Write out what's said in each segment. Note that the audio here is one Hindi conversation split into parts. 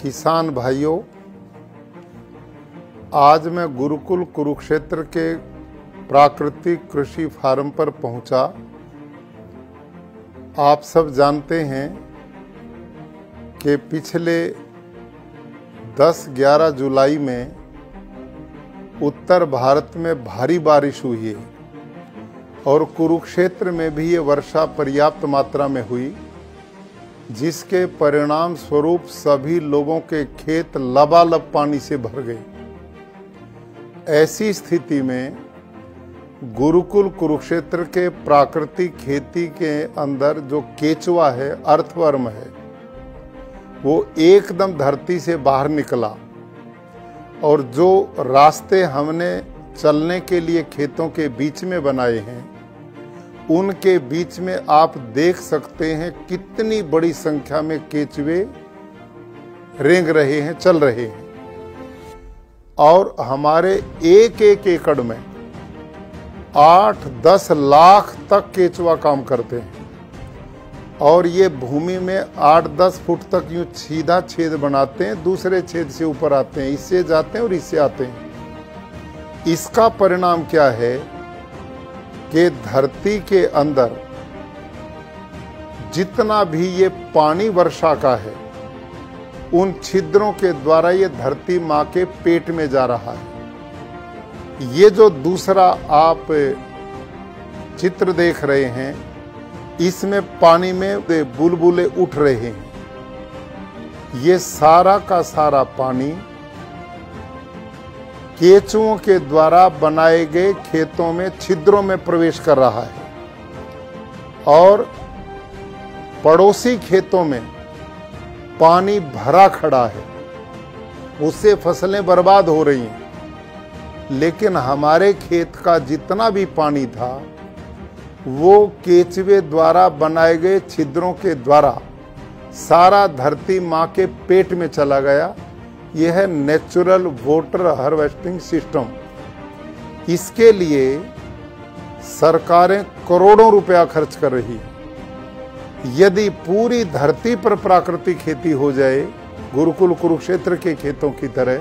किसान भाइयों, आज मैं गुरुकुल कुरुक्षेत्र के प्राकृतिक कृषि फार्म पर पहुंचा। आप सब जानते हैं कि पिछले 10-11 जुलाई में उत्तर भारत में भारी बारिश हुई है और कुरुक्षेत्र में भी ये वर्षा पर्याप्त मात्रा में हुई, जिसके परिणाम स्वरूप सभी लोगों के खेत लबालब पानी से भर गए। ऐसी स्थिति में गुरुकुल कुरुक्षेत्र के प्राकृतिक खेती के अंदर जो केचुआ है, अर्थवर्म है, वो एकदम धरती से बाहर निकला और जो रास्ते हमने चलने के लिए खेतों के बीच में बनाए हैं, उनके बीच में आप देख सकते हैं कितनी बड़ी संख्या में केचुए रेंग रहे हैं, चल रहे हैं। और हमारे एक एकड़ में 8-10 लाख तक केचुआ काम करते हैं और ये भूमि में 8-10 फुट तक यूं सीधा छेद बनाते हैं, दूसरे छेद से ऊपर आते हैं, इससे जाते हैं और इससे आते हैं। इसका परिणाम क्या है कि धरती के अंदर जितना भी ये पानी वर्षा का है, उन छिद्रों के द्वारा ये धरती माँ के पेट में जा रहा है। ये जो दूसरा आप चित्र देख रहे हैं, इसमें पानी में बुलबुले उठ रहे हैं। ये सारा का सारा पानी केचुओं के द्वारा बनाए गए खेतों में छिद्रों में प्रवेश कर रहा है और पड़ोसी खेतों में पानी भरा खड़ा है, उससे फसलें बर्बाद हो रही हैं। लेकिन हमारे खेत का जितना भी पानी था, वो केचुए द्वारा बनाए गए छिद्रों के द्वारा सारा धरती माँ के पेट में चला गया। यह है नेचुरल वाटर हार्वेस्टिंग सिस्टम। इसके लिए सरकारें करोड़ों रुपया खर्च कर रही है। यदि पूरी धरती पर प्राकृतिक खेती हो जाए गुरुकुल कुरुक्षेत्र के खेतों की तरह,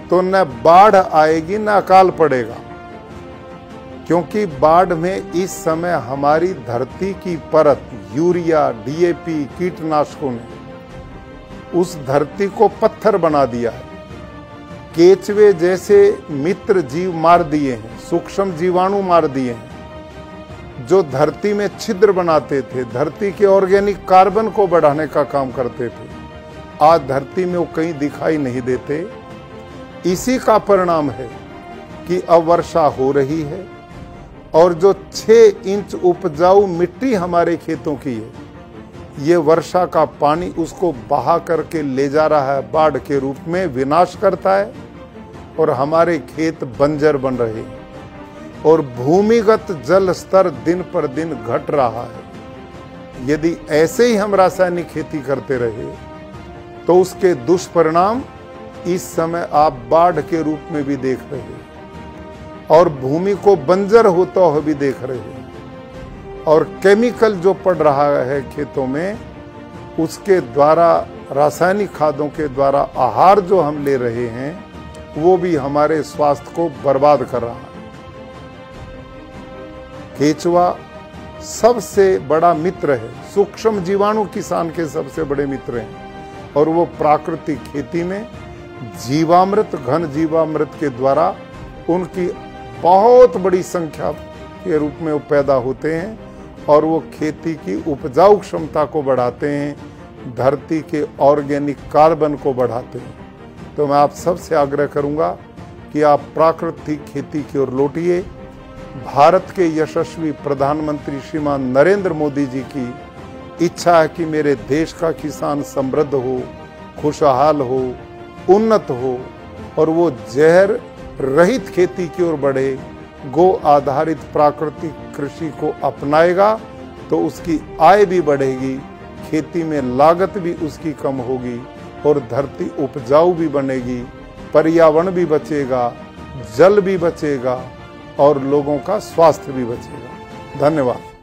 तो न बाढ़ आएगी न अकाल पड़ेगा, क्योंकि बाढ़ में इस समय हमारी धरती की परत यूरिया, डीएपी, कीटनाशकों ने उस धरती को पत्थर बना दिया है। केचुए जैसे मित्र जीव मार दिए हैं, सूक्ष्म जीवाणु मार दिए हैं, जो धरती में छिद्र बनाते थे, धरती के ऑर्गेनिक कार्बन को बढ़ाने का काम करते थे। आज धरती में वो कहीं दिखाई नहीं देते। इसी का परिणाम है कि अब वर्षा हो रही है और जो 6 इंच उपजाऊ मिट्टी हमारे खेतों की है, ये वर्षा का पानी उसको बहा करके ले जा रहा है, बाढ़ के रूप में विनाश करता है और हमारे खेत बंजर बन रहे हैं और भूमिगत जल स्तर दिन पर दिन घट रहा है। यदि ऐसे ही हम रासायनिक खेती करते रहे तो उसके दुष्परिणाम इस समय आप बाढ़ के रूप में भी देख रहे हैं और भूमि को बंजर होता हुआ भी देख रहे हैं। और केमिकल जो पड़ रहा है खेतों में, उसके द्वारा, रासायनिक खादों के द्वारा आहार जो हम ले रहे हैं, वो भी हमारे स्वास्थ्य को बर्बाद कर रहा है। केचुआ सबसे बड़ा मित्र है, सूक्ष्म जीवाणु किसान के सबसे बड़े मित्र हैं और वो प्राकृतिक खेती में जीवामृत, घन जीवामृत के द्वारा उनकी बहुत बड़ी संख्या के रूप में वो पैदा होते हैं और वो खेती की उपजाऊ क्षमता को बढ़ाते हैं, धरती के ऑर्गेनिक कार्बन को बढ़ाते हैं। तो मैं आप सबसे आग्रह करूंगा कि आप प्राकृतिक खेती की ओर लौटिए। भारत के यशस्वी प्रधानमंत्री श्रीमान नरेंद्र मोदी जी की इच्छा है कि मेरे देश का किसान समृद्ध हो, खुशहाल हो, उन्नत हो और वो जहर रहित खेती की ओर बढ़े, गो आधारित प्राकृतिक कृषि को अपनाएगा तो उसकी आय भी बढ़ेगी, खेती में लागत भी उसकी कम होगी और धरती उपजाऊ भी बनेगी, पर्यावरण भी बचेगा, जल भी बचेगा और लोगों का स्वास्थ्य भी बचेगा। धन्यवाद।